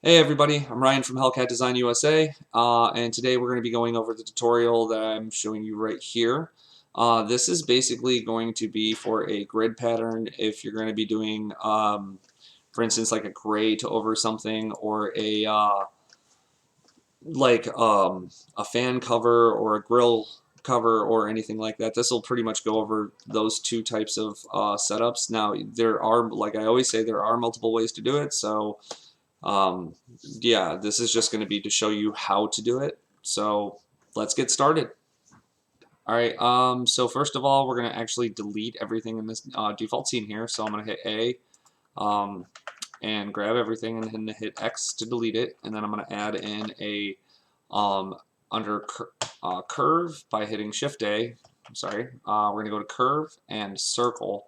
Hey everybody, I'm Ryan from Hellcat Design USA, and today we're going to be going over the tutorial that I'm showing you right here. This is basically going to be for a grid pattern if you're going to be doing, for instance, like a grate over something, or a fan cover or a grill cover or anything like that. This will pretty much go over those two types of setups. Now, there are, like I always say, there are multiple ways to do it, so um, yeah, this is just going to be to show you how to do it. So let's get started. All right, so first of all, we're going to actually delete everything in this default scene here. So I'm going to hit A and grab everything and then hit X to delete it. And then I'm going to add in a um, under curve by hitting Shift A. I'm sorry, we're going to go to curve and circle.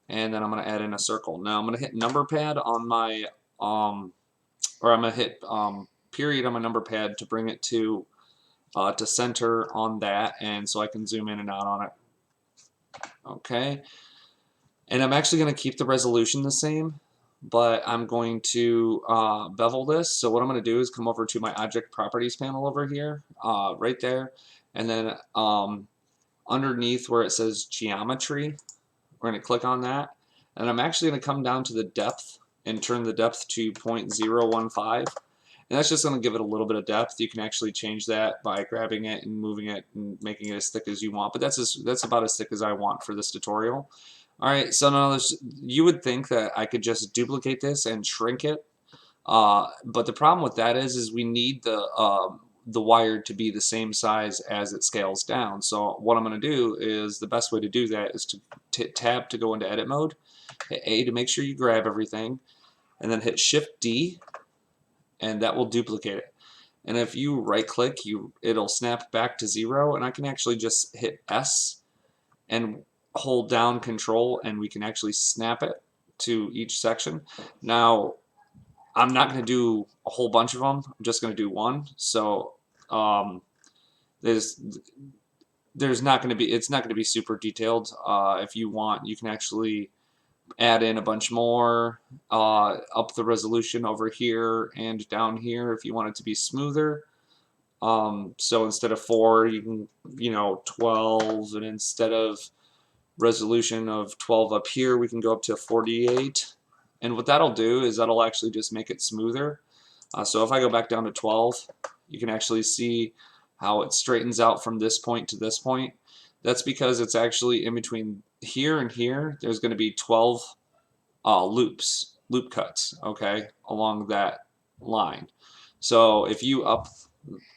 And then I'm going to add in a circle. Now I'm going to hit number pad on my or I'm going to hit period on my number pad to bring it to center on that, and so I can zoom in and out on it. Okay, and I'm actually going to keep the resolution the same, but I'm going to bevel this. So what I'm going to do is come over to my object properties panel over here, right there, and then underneath where it says geometry, we're going to click on that, and I'm actually going to come down to the depth and turn the depth to 0.015. And that's just going to give it a little bit of depth. You can actually change that by grabbing it and moving it and making it as thick as you want. But that's about as thick as I want for this tutorial. All right, so now you would think that I could just duplicate this and shrink it. But the problem with that is we need the wire to be the same size as it scales down. So what I'm going to do is the best way to do that is to hit Tab to go into edit mode, hit A to make sure you grab everything, and then hit Shift D, and that will duplicate it. And if you right click, it'll snap back to 0, and I can actually just hit S and hold down Control, and we can actually snap it to each section. Now, I'm not going to do a whole bunch of them. I'm just going to do one. So there's not going to be, it's not going to be super detailed. If you want, you can actually add in a bunch more, up the resolution over here and down here if you want it to be smoother. So instead of 4, you can, 12, and instead of resolution of 12 up here, we can go up to 48. And what that'll do is that'll actually just make it smoother. So if I go back down to 12, you can actually see how it straightens out from this point to this point. That's because it's actually in between here and here. There's going to be 12 loop cuts, okay, along that line. So if you up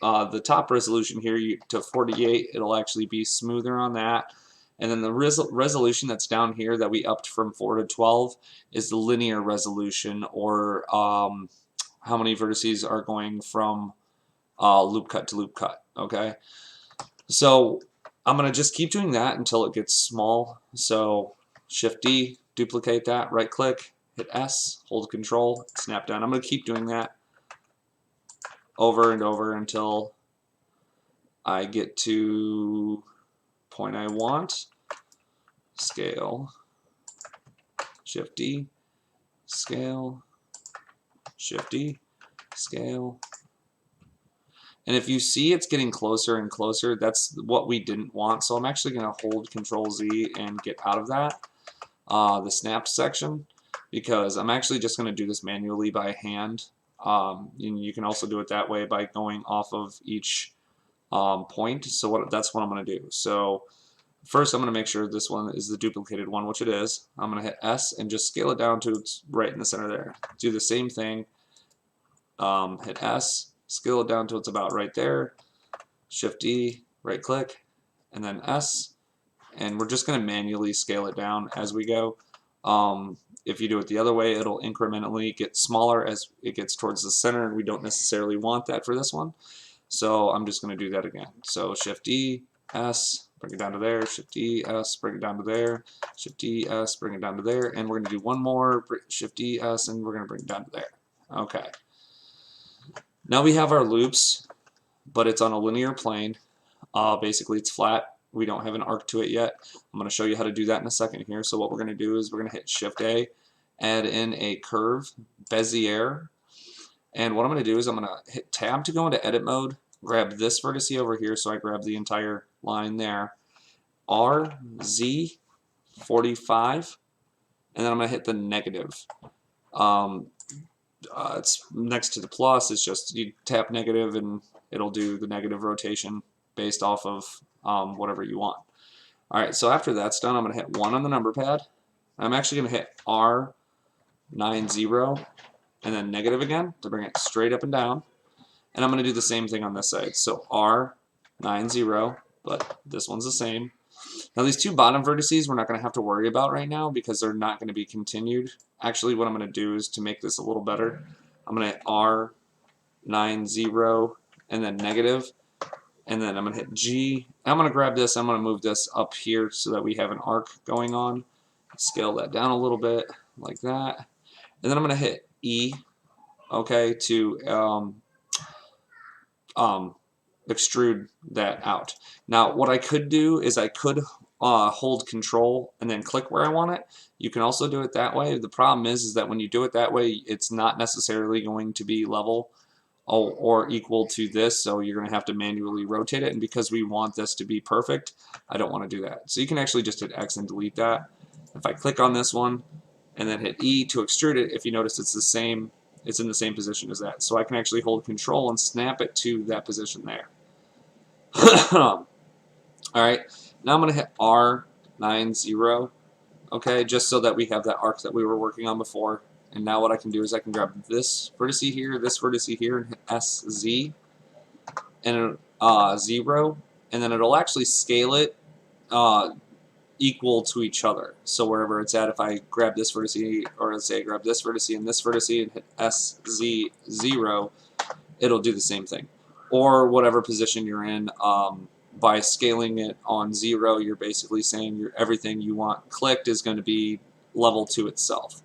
the top resolution here to 48, it'll actually be smoother on that. And then the resolution that's down here that we upped from 4 to 12 is the linear resolution, or how many vertices are going from loop cut to loop cut, okay? So I'm going to just keep doing that until it gets small. So Shift D, duplicate that, right click, hit S, hold Control, snap down. I'm going to keep doing that over and over until I get to point I want. Scale, Shift D, scale, Shift D, scale. And if you see it's getting closer and closer, that's what we didn't want. So I'm actually going to hold Control Z and get out of that, the snap section, because I'm actually just going to do this manually by hand. And you can also do it that way by going off of each point. So that's what I'm going to do. So first I'm going to make sure this one is the duplicated one, which it is. I'm going to hit S and just scale it down to it's right in the center there. Do the same thing. Hit S, scale it down to it's about right there. Shift D, right click, and then S. And we're just going to manually scale it down as we go. If you do it the other way, it'll incrementally get smaller as it gets towards the center, and we don't necessarily want that for this one. So I'm just going to do that again. So Shift D, S, bring it down to there, Shift D, S, bring it down to there, Shift D, S, bring it down to there, and we're going to do one more, Shift D, S, and we're going to bring it down to there. Okay. Now we have our loops, but it's on a linear plane. Basically, it's flat. We don't have an arc to it yet. I'm going to show you how to do that in a second here. So what we're going to do is we're going to hit Shift A, add in a curve, Bezier, And what I'm going to do is I'm going to hit tab to go into edit mode, grab this vertex over here, so I grab the entire line there, RZ 45, and then I'm going to hit the negative. It's next to the plus. It's just you tap negative and it'll do the negative rotation based off of whatever you want. All right, so after that's done, I'm going to hit 1 on the number pad. I'm actually going to hit R90 and then negative again to bring it straight up and down. And I'm going to do the same thing on this side. So R90, but this one's the same. Now these two bottom vertices we're not going to have to worry about right now because they're not going to be continued. Actually, what I'm going to do is to make this a little better, I'm going to hit R90 and then negative, and then I'm going to hit G. I'm going to grab this, I'm going to move this up here so that we have an arc going on. Scale that down a little bit like that. And then I'm going to hit E, okay, to extrude that out. Now what I could do is I could hold control and then click where I want it. You can also do it that way. The problem is that when you do it that way, it's not necessarily going to be level or equal to this, so you're going to have to manually rotate it, and because we want this to be perfect, I don't want to do that. So you can actually just hit X and delete that. If I click on this one and then hit E to extrude it, if you notice it's the same, it's in the same position as that. So I can actually hold control and snap it to that position there. Alright, now I'm going to hit R90, okay, just so that we have that arc that we were working on before. And now what I can do is I can grab this vertex here, and hit SZ, and 0, and then it'll actually scale it equal to each other. So wherever it's at, if I grab this vertex, or let's say I grab this vertex and this vertex and hit SZ0, it'll do the same thing. Or whatever position you're in, by scaling it on 0, you're basically saying everything you want clicked is going to be level to itself.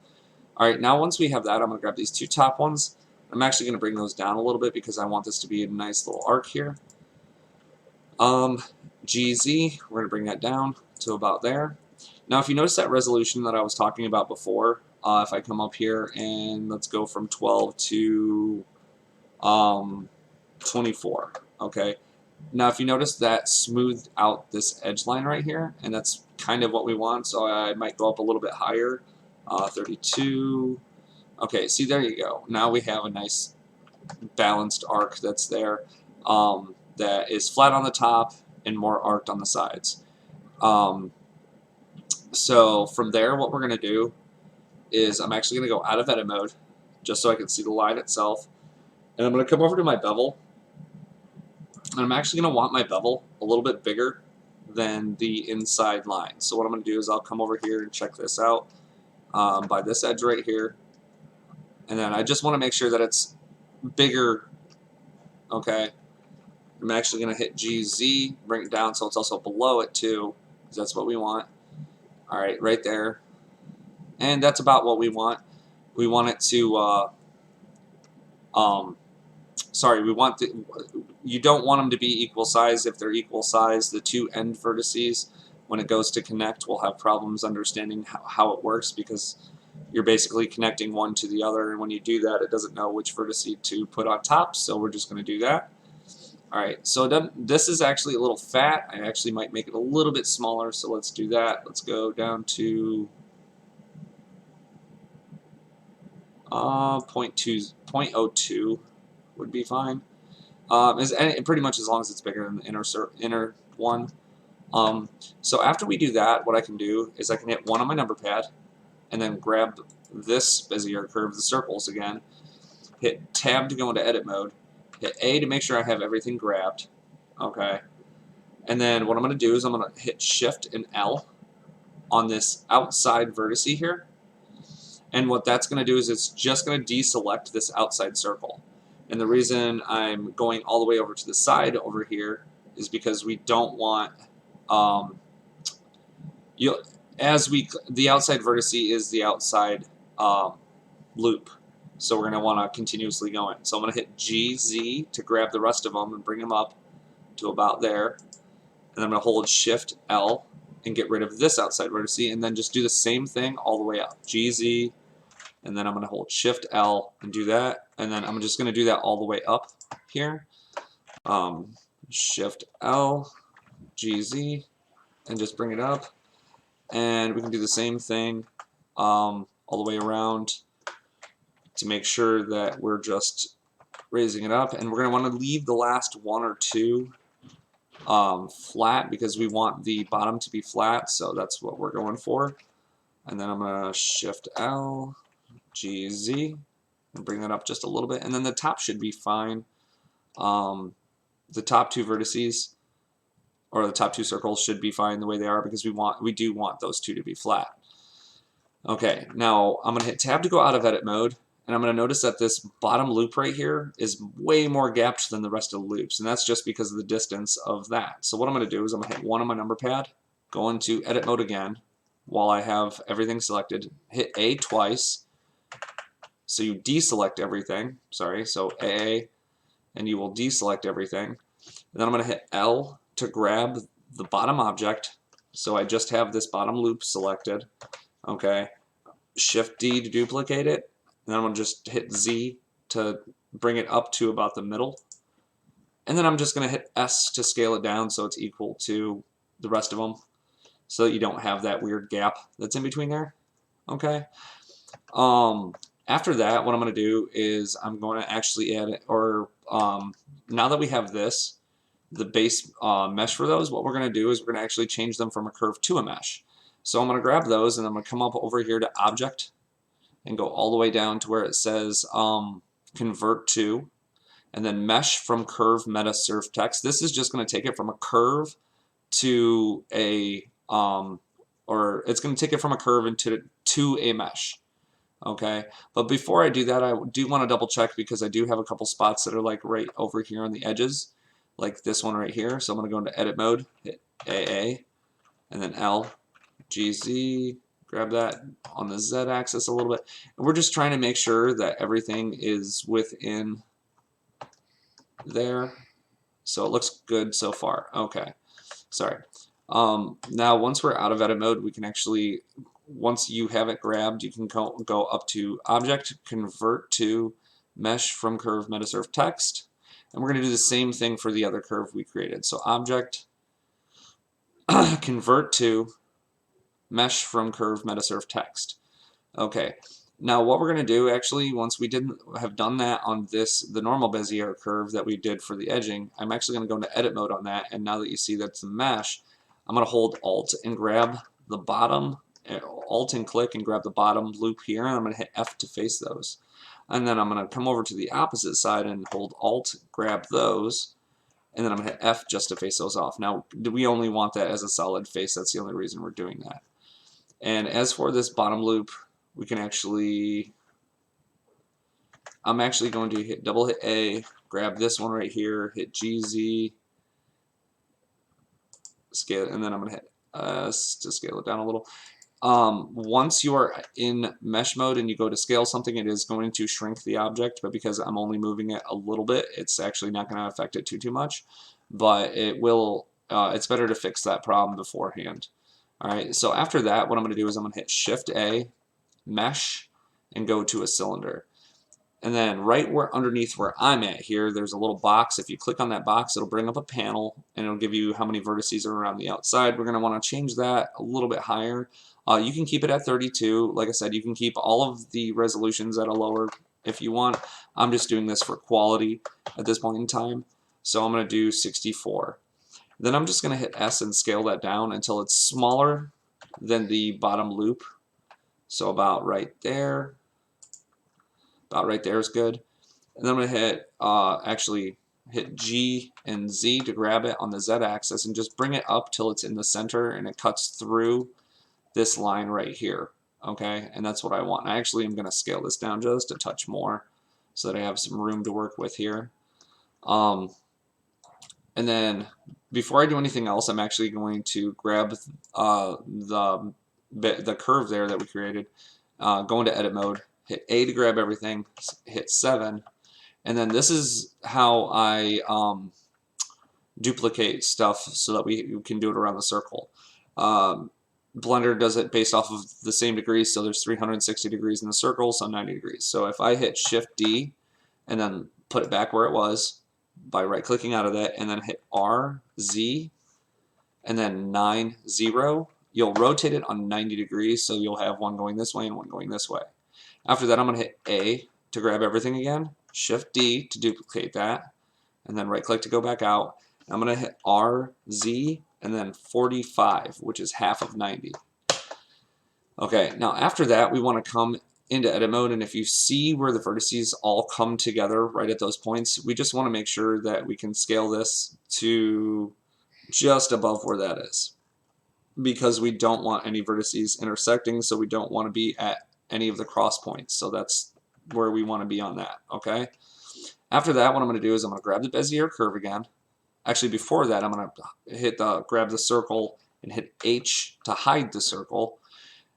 Alright, now once we have that, I'm going to grab these two top ones. I'm actually going to bring those down a little bit because I want this to be a nice little arc here. GZ, we're going to bring that down to about there. Now if you notice that resolution that I was talking about before, if I come up here and let's go from 12 to 24, okay? Now if you notice that smoothed out this edge line right here, and that's kind of what we want, so I might go up a little bit higher, 32, okay, see there you go. Now we have a nice balanced arc that's there, that is flat on the top and more arced on the sides. So from there what we're going to do is I'm actually going to go out of edit mode just so I can see the line itself, and I'm going to come over to my bevel. And I'm actually going to want my bevel a little bit bigger than the inside line. So what I'm going to do is I'll come over here and check this out by this edge right here. And then I just want to make sure that it's bigger, okay? I'm actually going to hit GZ, bring it down so it's also below it too, because that's what we want. All right, right there. And that's about what we want. We want it to, we want you don't want them to be equal size. If they're equal size, the two end vertices, when it goes to connect, will have problems understanding how it works because you're basically connecting one to the other, and when you do that, it doesn't know which vertex to put on top, so we're just going to do that. Alright, so this is actually a little fat. I actually might make it a little bit smaller, so let's do that. Let's go down to 0.02 would be fine. Pretty much as long as it's bigger than the inner one. So after we do that, what I can do is I can hit 1 on my number pad, and then grab this Bezier curve, the circles again, hit tab to go into edit mode, hit A to make sure I have everything grabbed, okay, and then what I'm going to do is I'm going to hit shift and L on this outside vertex here, and what that's going to do is it's just going to deselect this outside circle. And the reason I'm going all the way over to the side over here is because we don't want, the outside vertex is the outside loop. So we're going to want to continuously go in. So I'm going to hit GZ to grab the rest of them and bring them up to about there. And I'm going to hold Shift L and get rid of this outside vertex, and then just do the same thing all the way up. GZ, and then I'm going to hold Shift L and do that, and then I'm just going to do that all the way up here. Shift L, GZ, and just bring it up, and we can do the same thing all the way around to make sure that we're just raising it up, and we're going to want to leave the last one or two flat because we want the bottom to be flat, so that's what we're going for. And then I'm going to Shift L, GZ, and bring that up just a little bit, and then the top should be fine. The top two vertices, or the top two circles, should be fine the way they are because we do want those two to be flat. Okay, now I'm going to hit Tab to go out of edit mode, and I'm going to notice that this bottom loop right here is way more gapped than the rest of the loops, and that's just because of the distance of that. So what I'm going to do is I'm going to hit 1 on my number pad, go into edit mode again while I have everything selected, hit A twice, so you deselect everything, sorry, so A, and you will deselect everything. And then I'm going to hit L to grab the bottom object, so I just have this bottom loop selected, okay, Shift D to duplicate it, and then I'm going to just hit Z to bring it up to about the middle, and then I'm just going to hit S to scale it down so it's equal to the rest of them, so that you don't have that weird gap that's in between there, okay. After that, what I'm going to do is I'm going to actually add it, or now that we have this, the base mesh for those, what we're going to do is we're going to actually change them from a curve to a mesh. So I'm going to grab those, and I'm going to come up over here to Object and go all the way down to where it says Convert to, and then Mesh from Curve Meta Surf Text. This is just going to take it from a curve to a, or it's going to take it from a curve into to a mesh. Okay, but before I do that, I do want to double check because I do have a couple spots that are like right over here on the edges, like this one right here. So I'm going to go into edit mode, hit AA, and then L, GZ, grab that on the Z axis a little bit. And we're just trying to make sure that everything is within there. So it looks good so far. Okay, sorry. Now once we're out of edit mode, we can actually, once you have it grabbed, you can go up to Object, Convert to, Mesh from Curve Metasurf Text, and we're going to do the same thing for the other curve we created. So Object, Convert to, Mesh from Curve Metasurf Text. Okay, now what we're going to do actually, once we didn't have done that on this, the normal Bezier curve that we did for the edging, I'm actually going to go into edit mode on that, and now that you see that's the mesh, I'm going to hold Alt and grab the bottom, Alt and click and grab the bottom loop here, and I'm going to hit F to face those. And then I'm going to come over to the opposite side and hold Alt, grab those, and then I'm going to hit F just to face those off. Now, we only want that as a solid face. That's the only reason we're doing that. And as for this bottom loop, we can actually, I'm actually going to double hit A, grab this one right here, hit GZ, scale, and then I'm going to hit S to scale it down a little. Once you are in mesh mode and you go to scale something, it is going to shrink the object, but because I'm only moving it a little bit, it's actually not going to affect it too much, but it will, it's better to fix that problem beforehand. Alright, so after that, what I'm going to do is I'm going to hit Shift A, Mesh, and go to a cylinder. And then right where underneath where I'm at here, there's a little box. If you click on that box, it'll bring up a panel, and it'll give you how many vertices are around the outside. We're going to want to change that a little bit higher. You can keep it at 32. Like I said, you can keep all of the resolutions at a lower if you want. I'm just doing this for quality at this point in time. So I'm going to do 64. Then I'm just going to hit S and scale that down until it's smaller than the bottom loop. So about right there. About right there is good. And then I'm going to hit, actually hit G and Z to grab it on the Z axis and just bring it up till it's in the center and it cuts through this line right here. Okay, and that's what I want. I actually am going to scale this down just a touch more so that I have some room to work with here. And then before I do anything else, I'm actually going to grab the curve there that we created, go into edit mode, hit A to grab everything, hit 7, and then this is how I duplicate stuff so that we can do it around the circle. Blender does it based off of the same degrees, so there's 360 degrees in the circle, so 90 degrees. So if I hit Shift D and then put it back where it was by right clicking out of that and then hit R, Z, and then 9, 0, you'll rotate it on 90 degrees, so you'll have one going this way and one going this way. After that, I'm going to hit A to grab everything again, Shift D to duplicate that, and then right click to go back out. I'm going to hit R, Z, and then 45, which is half of 90. Okay, now after that, we want to come into edit mode, and if you see where the vertices all come together right at those points, we just want to make sure that we can scale this to just above where that is, because we don't want any vertices intersecting, so we don't want to be at any of the cross points. So that's where we want to be on that. Okay. After that, what I'm going to do is I'm going to grab the Bezier curve again. Actually, before that, I'm going to hit grab the circle and hit H to hide the circle.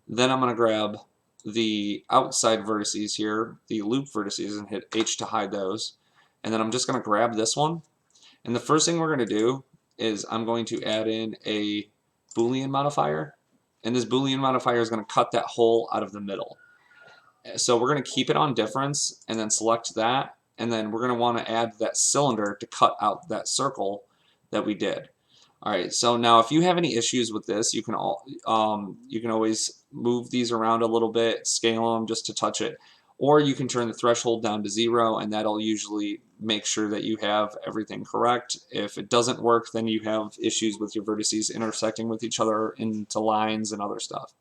Then I'm going to grab the outside vertices here, the loop vertices, and hit H to hide those. And then I'm just going to grab this one. And the first thing we're going to do is I'm going to add in a Boolean modifier. And this Boolean modifier is going to cut that hole out of the middle. So we're going to keep it on difference and then select that. And then we're going to want to add that cylinder to cut out that circle that we did. All right, so now if you have any issues with this, you can always move these around a little bit, scale them just to touch it, or you can turn the threshold down to 0, and that'll usually make sure that you have everything correct. If it doesn't work, then you have issues with your vertices intersecting with each other into lines and other stuff.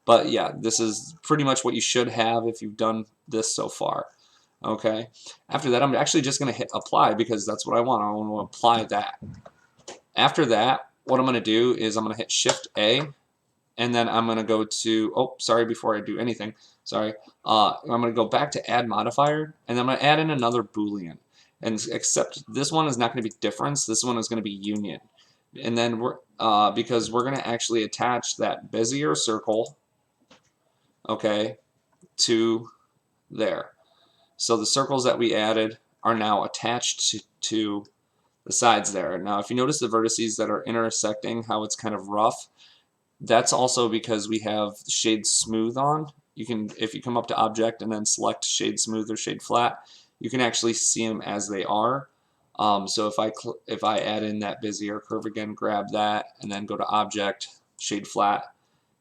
But yeah, this is pretty much what you should have if you've done this so far. Okay, after that, I'm actually just going to hit apply because that's what I want. I want to apply that. After that, what I'm going to do is I'm going to hit Shift A, and then I'm going to go to, oh, sorry, before I do anything, sorry, I'm going to go back to Add Modifier, and then I'm going to add in another Boolean. And except this one is not going to be difference, this one is going to be union. And then because we're going to actually attach that Bezier circle, okay, to there. So the circles that we added are now attached to the sides there. Now, if you notice the vertices that are intersecting, how it's kind of rough, that's also because we have shade smooth on. You can, if you come up to object and then select shade smooth or shade flat, you can actually see them as they are. So if I add in that Bezier curve again, grab that, and then go to object, shade flat,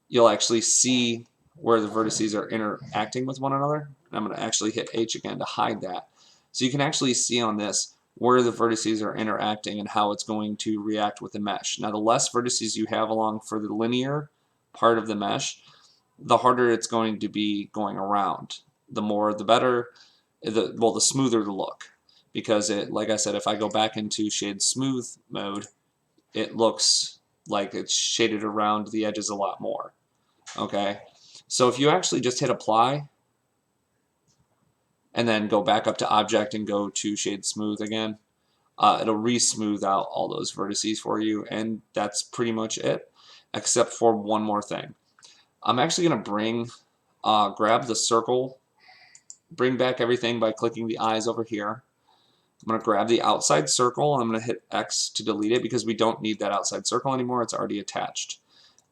you'll actually see where the vertices are interacting with one another. And I'm going to actually hit H again to hide that. So you can actually see on this where the vertices are interacting and how it's going to react with the mesh. Now, the less vertices you have along for the linear part of the mesh, the harder it's going to be going around. The more, the better, the smoother the look. Because like I said, if I go back into shade smooth mode, it looks like it's shaded around the edges a lot more. Okay, so if you actually just hit apply and then go back up to object and go to shade smooth again, it'll re-smooth out all those vertices for you, and that's pretty much it, except for one more thing. I'm actually going to grab the circle, bring back everything by clicking the eyes over here. I'm going to grab the outside circle, and I'm going to hit X to delete it because we don't need that outside circle anymore, it's already attached.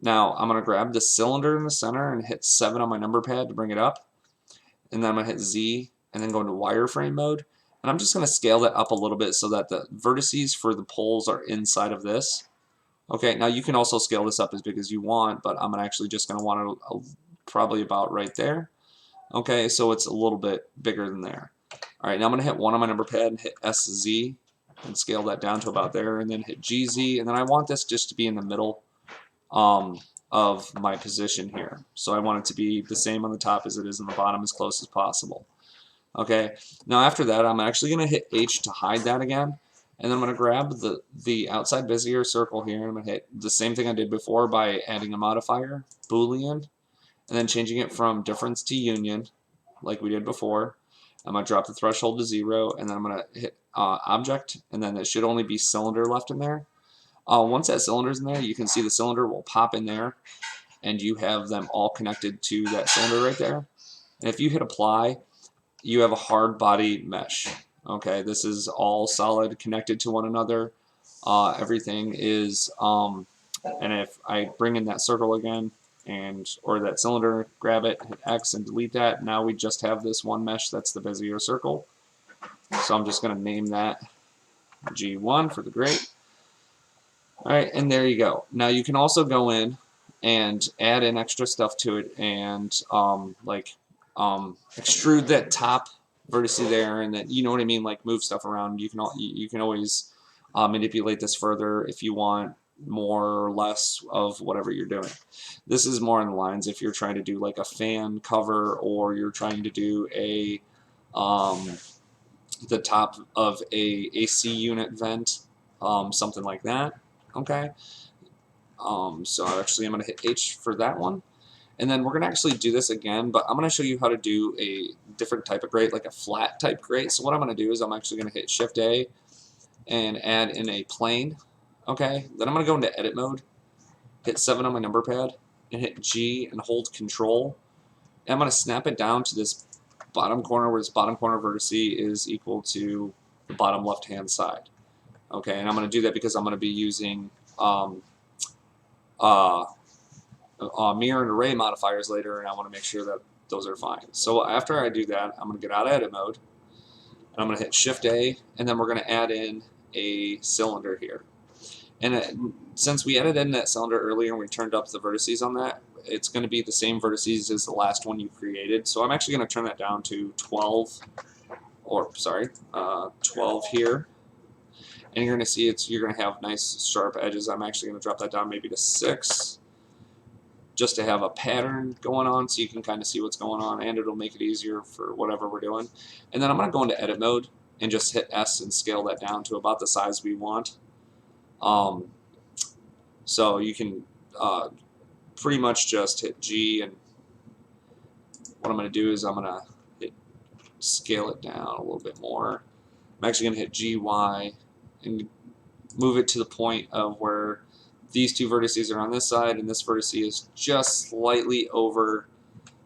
Now I'm going to grab the cylinder in the center and hit 7 on my number pad to bring it up, and then I'm going to hit Z and then go into wireframe mode, and I'm just going to scale that up a little bit so that the vertices for the poles are inside of this. Okay, now you can also scale this up as big as you want, but I'm actually just going to want it probably about right there. Okay, so it's a little bit bigger than there. Alright, now I'm going to hit 1 on my number pad and hit SZ and scale that down to about there, and then hit GZ, and then I want this just to be in the middle of my position here. So I want it to be the same on the top as it is on the bottom, as close as possible. Okay, now after that, I'm actually going to hit H to hide that again, and then I'm going to grab the outside Bezier circle here, and I'm going to hit the same thing I did before by adding a modifier, Boolean, and then changing it from difference to union, like we did before. I'm going to drop the threshold to 0, and then I'm going to hit object, and then it should only be cylinder left in there. Once that cylinder's in there, you can see the cylinder will pop in there, and you have them all connected to that cylinder right there. And if you hit apply, you have a hard body mesh. Okay, this is all solid, connected to one another. Everything is And if I bring in that circle again, or that cylinder, grab it, hit X and delete that, now we just have this one mesh that's the Bezier Circle. So I'm just going to name that G1 for the grate. Alright, and there you go. Now you can also go in and add in extra stuff to it and extrude that top vertice there, and that, you know what I mean, like move stuff around. You can always manipulate this further if you want more or less of whatever you're doing. This is more in the lines if you're trying to do like a fan cover, or you're trying to do a the top of a AC unit vent, something like that. Okay. So actually I'm going to hit H for that one. And then we're going to actually do this again, but I'm going to show you how to do a different type of grate, like a flat type grate. So what I'm going to do is I'm actually going to hit Shift A and add in a plane. Okay. Then I'm going to go into edit mode, hit 7 on my number pad, and hit G and hold Control. And I'm going to snap it down to this bottom corner, where this bottom corner vertex is equal to the bottom left hand side. Okay. And I'm going to do that because I'm going to be using mirror and array modifiers later, and I want to make sure that those are fine. So after I do that, I'm going to get out of edit mode, and I'm going to hit Shift A, and then we're going to add in a cylinder here. And since we added in that cylinder earlier and we turned up the vertices on that, it's going to be the same vertices as the last one you created. So I'm actually going to turn that down to 12, or sorry, 12 here. And you're going to see you're going to have nice sharp edges. I'm actually going to drop that down maybe to 6. Just to have a pattern going on, so you can kind of see what's going on, and it'll make it easier for whatever we're doing. And then I'm going to go into edit mode and just hit S and scale that down to about the size we want. So you can pretty much just hit G, and what I'm going to do is I'm going to scale it down a little bit more. I'm actually going to hit GY and move it to the point of where these two vertices are on this side, and this vertex is just slightly over,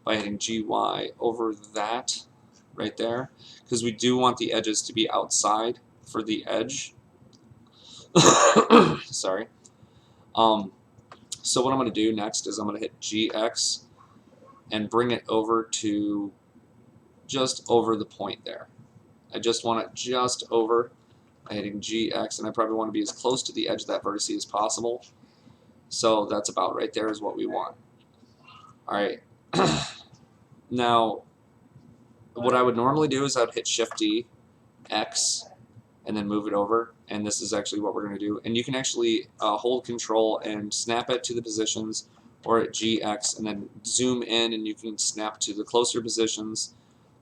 by hitting GY over that right there, because we do want the edges to be outside for the edge. Sorry. So what I'm going to do next is I'm going to hit GX and bring it over to just over the point there. I just want it just over by hitting GX, and I probably want to be as close to the edge of that vertex as possible. So that's about right there is what we want. Alright. Now, what I would normally do is I would hit Shift D, X, and then move it over. And this is actually what we're going to do. And you can actually hold Control and snap it to the positions, or at GX, and then zoom in, and you can snap to the closer positions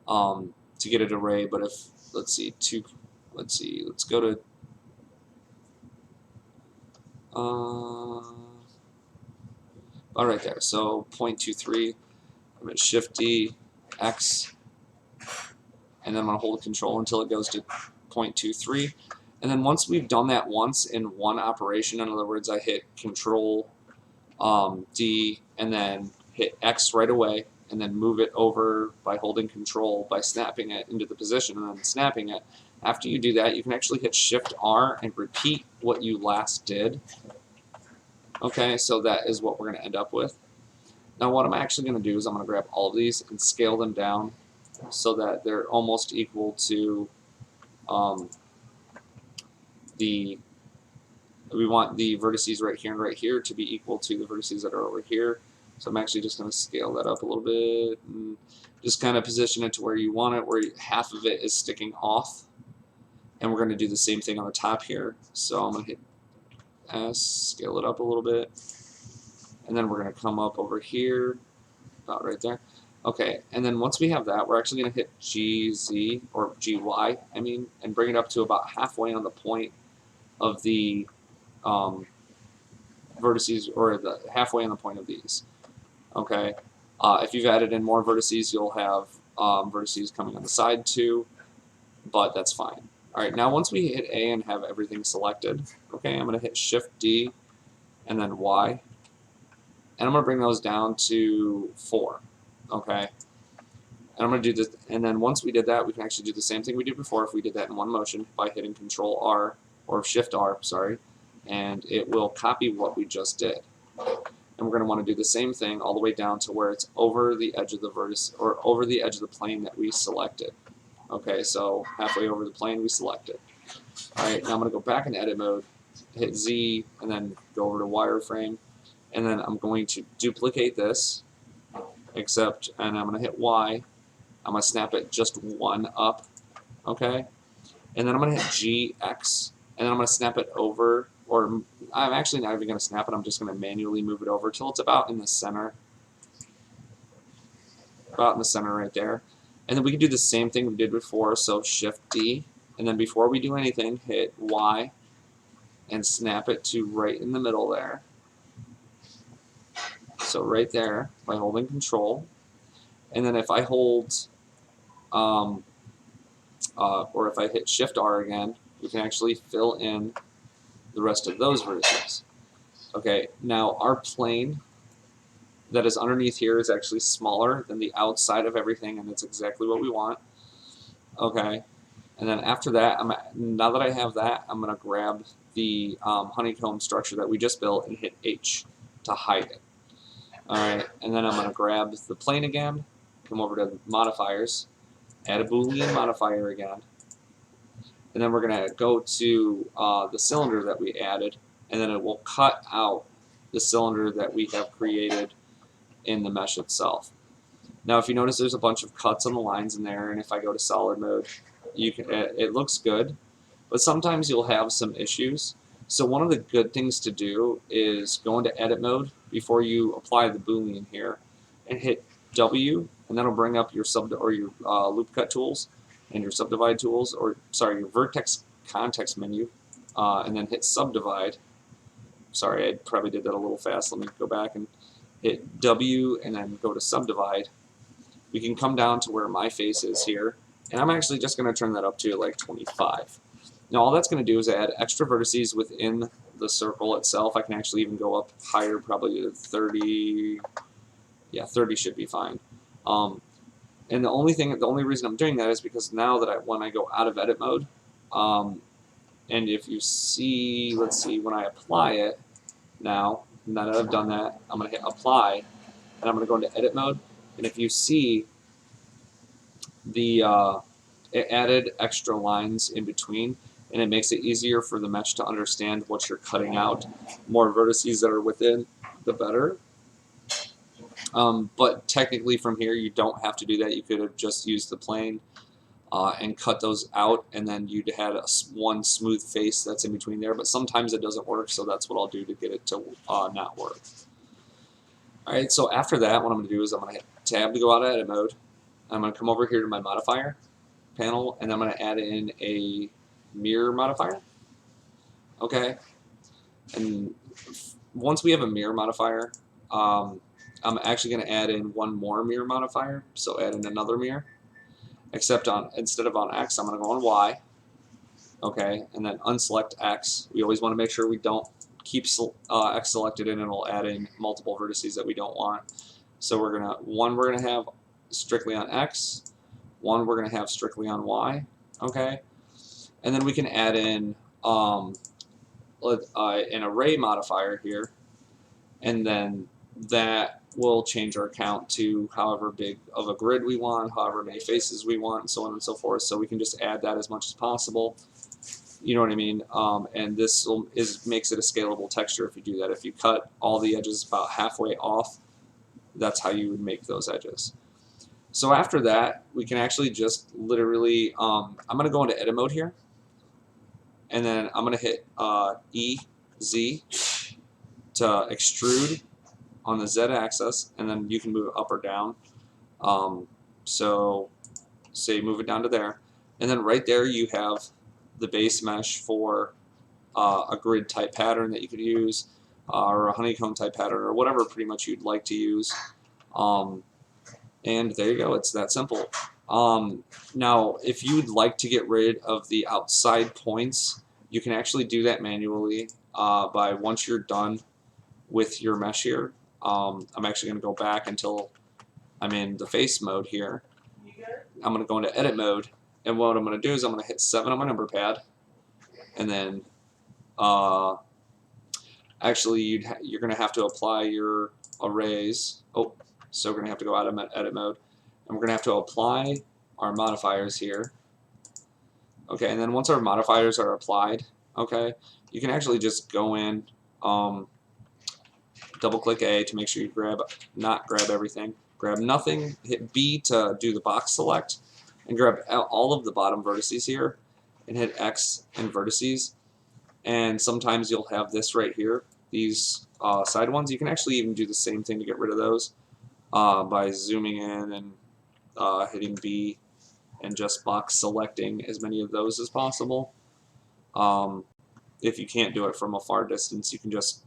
to get an array. But if, let's go to right there. So 0.23. I'm going to Shift D, X, and then I'm going to hold Control until it goes to 0.23. And then once we've done that once in one operation, in other words, I hit Control D and then hit X right away, and then move it over by holding Control by snapping it into the position and then snapping it. After you do that, you can actually hit Shift R and repeat what you last did. Okay, so that is what we're going to end up with. Now what I'm actually going to do is I'm going to grab all of these and scale them down so that they're almost equal to we want the vertices right here and right here to be equal to the vertices that are over here. So I'm actually just going to scale that up a little bit and just kind of position it to where you want it, where half of it is sticking off. And we're going to do the same thing on the top here. So I'm going to hit S, scale it up a little bit, and then we're going to come up over here, about right there. Okay, and then once we have that, we're actually going to hit GZ, or GY, I mean, and bring it up to about halfway on the point of the vertices, or the halfway on the point of these. Okay, if you've added in more vertices, you'll have vertices coming on the side too, but that's fine. Alright, now once we hit A and have everything selected, okay, I'm going to hit Shift D and then Y, and I'm going to bring those down to 4, okay? And I'm going to do this, and then once we did that, we can actually do the same thing we did before if we did that in one motion by hitting Control R, or Shift R, sorry, and it will copy what we just did. And we're going to want to do the same thing all the way down to where it's over the edge of the vertex, or over the edge of the plane that we selected. Okay, so halfway over the plane we selected. Alright, now I'm going to go back in edit mode, hit Z, and then go over to wireframe, and then I'm going to duplicate this, and I'm going to hit Y. I'm going to snap it just one up, okay? And then I'm going to hit GX, and then I'm going to snap it over, or I'm actually not even going to snap it, I'm just going to manually move it over till it's about in the center. About in the center right there. And then we can do the same thing we did before, so Shift D, and then before we do anything, hit Y, and snap it to right in the middle there. So right there, by holding Control. And then if I hold, or if I hit Shift R again, we can actually fill in the rest of those vertices. Okay, now our plane that is underneath here is actually smaller than the outside of everything, and that's exactly what we want. Okay, and then after that, now that I have that, I'm going to grab the honeycomb structure that we just built and hit H to hide it. Alright, and then I'm going to grab the plane again, come over to modifiers, add a Boolean modifier again, and then we're going to go to the cylinder that we added, and then it will cut out the cylinder that we have created in the mesh itself. Now if you notice there's a bunch of cuts on the lines in there, and if I go to solid mode, it looks good, but sometimes you'll have some issues. So one of the good things to do is go into edit mode before you apply the Boolean here, and hit W, and that'll bring up your your loop cut tools and your subdivide tools, or sorry, your vertex context menu, and then hit subdivide. Sorry, I probably did that a little fast. Let me go back and hit W and then go to subdivide. We can come down to where my face is here, and I'm actually just going to turn that up to like 25. Now all that's going to do is add extra vertices within the circle itself. I can actually even go up higher, probably to 30. Yeah, 30 should be fine. And the only reason I'm doing that is because now that when I go out of edit mode, and if you see, let's see, when I apply it, now that I've done that, I'm going to hit apply, and I'm going to go into edit mode, and if you see, it added extra lines in between, and it makes it easier for the mesh to understand what you're cutting out. More vertices that are within, the better. But technically from here you don't have to do that. You could have just used the plane and cut those out, and then you'd had one smooth face that's in between there, but sometimes it doesn't work, so that's what I'll do to get it to not work. Alright, so after that, what I'm going to do is I'm going to hit tab to go out of edit mode. I'm going to come over here to my modifier panel, and I'm going to add in a mirror modifier. Okay, and once we have a mirror modifier, I'm actually going to add in one more mirror modifier, so add in another mirror. Except instead of on X, I'm going to go on Y. Okay, and then unselect X. We always want to make sure we don't keep X selected, and it'll add in multiple vertices that we don't want. So we're gonna have strictly on X, one we're gonna have strictly on Y. Okay, and then we can add in an array modifier here, and then that will change our count to however big of a grid we want, however many faces we want, and so on and so forth. So we can just add that as much as possible. You know what I mean? And this makes it a scalable texture if you do that. If you cut all the edges about halfway off, that's how you would make those edges. So after that, we can actually just literally, I'm going to go into edit mode here, and then I'm going to hit E, Z to extrude on the Z axis, and then you can move it up or down. So say move it down to there, and then right there you have the base mesh for a grid type pattern that you could use, or a honeycomb type pattern, or whatever pretty much you'd like to use. And there you go, it's that simple. Now if you'd like to get rid of the outside points, you can actually do that manually by once you're done with your mesh here. I'm actually going to go back until I'm in the face mode here. I'm going to go into edit mode, and what I'm going to do is I'm going to hit 7 on my number pad, and then actually you're going to have to apply your arrays. Oh, so we're going to have to go out of edit mode, and we're going to have to apply our modifiers here. Okay, and then once our modifiers are applied, okay, you can actually just go in, double click A to make sure you not grab everything, grab nothing, hit B to do the box select, and grab all of the bottom vertices here, and hit X and vertices. And sometimes you'll have this right here, these side ones. You can actually even do the same thing to get rid of those by zooming in and hitting B and just box selecting as many of those as possible. If you can't do it from a far distance, you can just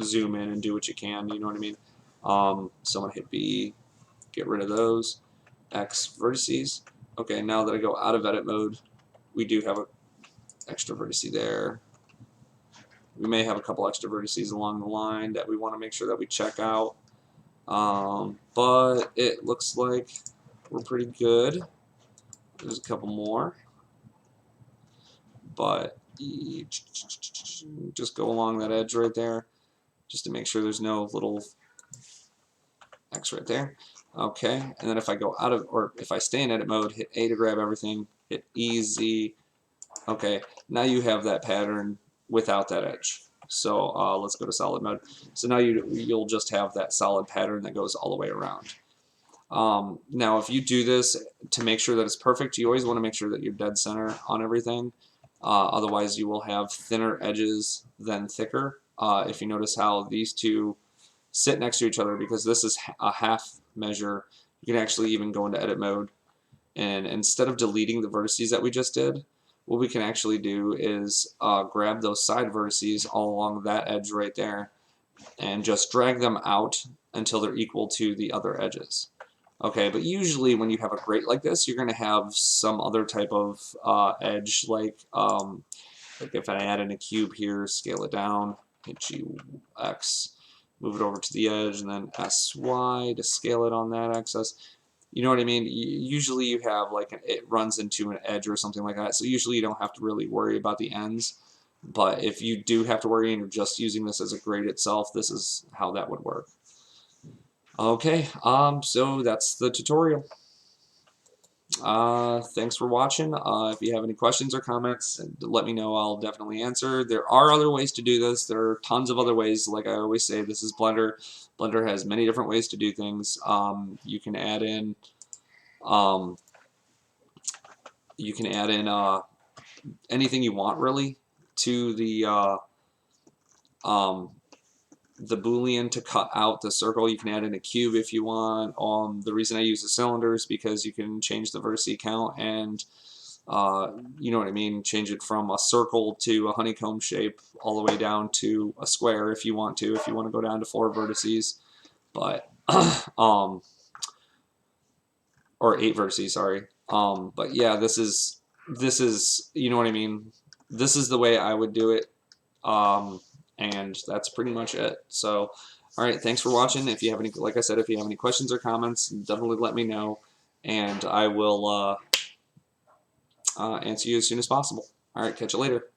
zoom in and do what you can, you know what I mean? So I'm going to hit B, get rid of those, X vertices. Okay, now that I go out of edit mode, we do have an extra vertice there. We may have a couple extra vertices along the line that we want to make sure that we check out. But it looks like we're pretty good. There's a couple more. But just go along that edge right there just to make sure there's no little X right there. Okay, and then if I go out of, or if I stay in edit mode, hit A to grab everything, hit E, Z. Okay, now you have that pattern without that edge. So let's go to solid mode. So now you'll just have that solid pattern that goes all the way around. Now if you do this to make sure that it's perfect, you always want to make sure that you're dead center on everything. Otherwise you will have thinner edges than thicker. If you notice how these two sit next to each other, because this is a half measure, you can actually even go into edit mode, and instead of deleting the vertices that we just did, what we can actually do is grab those side vertices all along that edge right there and just drag them out until they're equal to the other edges. Okay, but usually when you have a grate like this, you're going to have some other type of edge, like if I add in a cube here, scale it down, hit GX, move it over to the edge, and then SY to scale it on that axis. You know what I mean? Usually you have like it runs into an edge or something like that, so usually you don't have to really worry about the ends. But if you do have to worry and you're just using this as a grate itself, this is how that would work. Okay, so that's the tutorial. Thanks for watching. If you have any questions or comments, let me know. I'll definitely answer. There are other ways to do this. There are tons of other ways. Like I always say, this is Blender. Blender has many different ways to do things. You can add in anything you want really to the Boolean to cut out the circle. You can add in a cube if you want. The reason I use the cylinder is because you can change the vertice count and you know what I mean, change it from a circle to a honeycomb shape all the way down to a square if you want to go down to 4 vertices. But or 8 vertices, sorry. But yeah, this is you know what I mean, this is the way I would do it. And that's pretty much it. So, all right, thanks for watching. If you have any, like I said, if you have any questions or comments, definitely let me know, and I will answer you as soon as possible. All right, catch you later.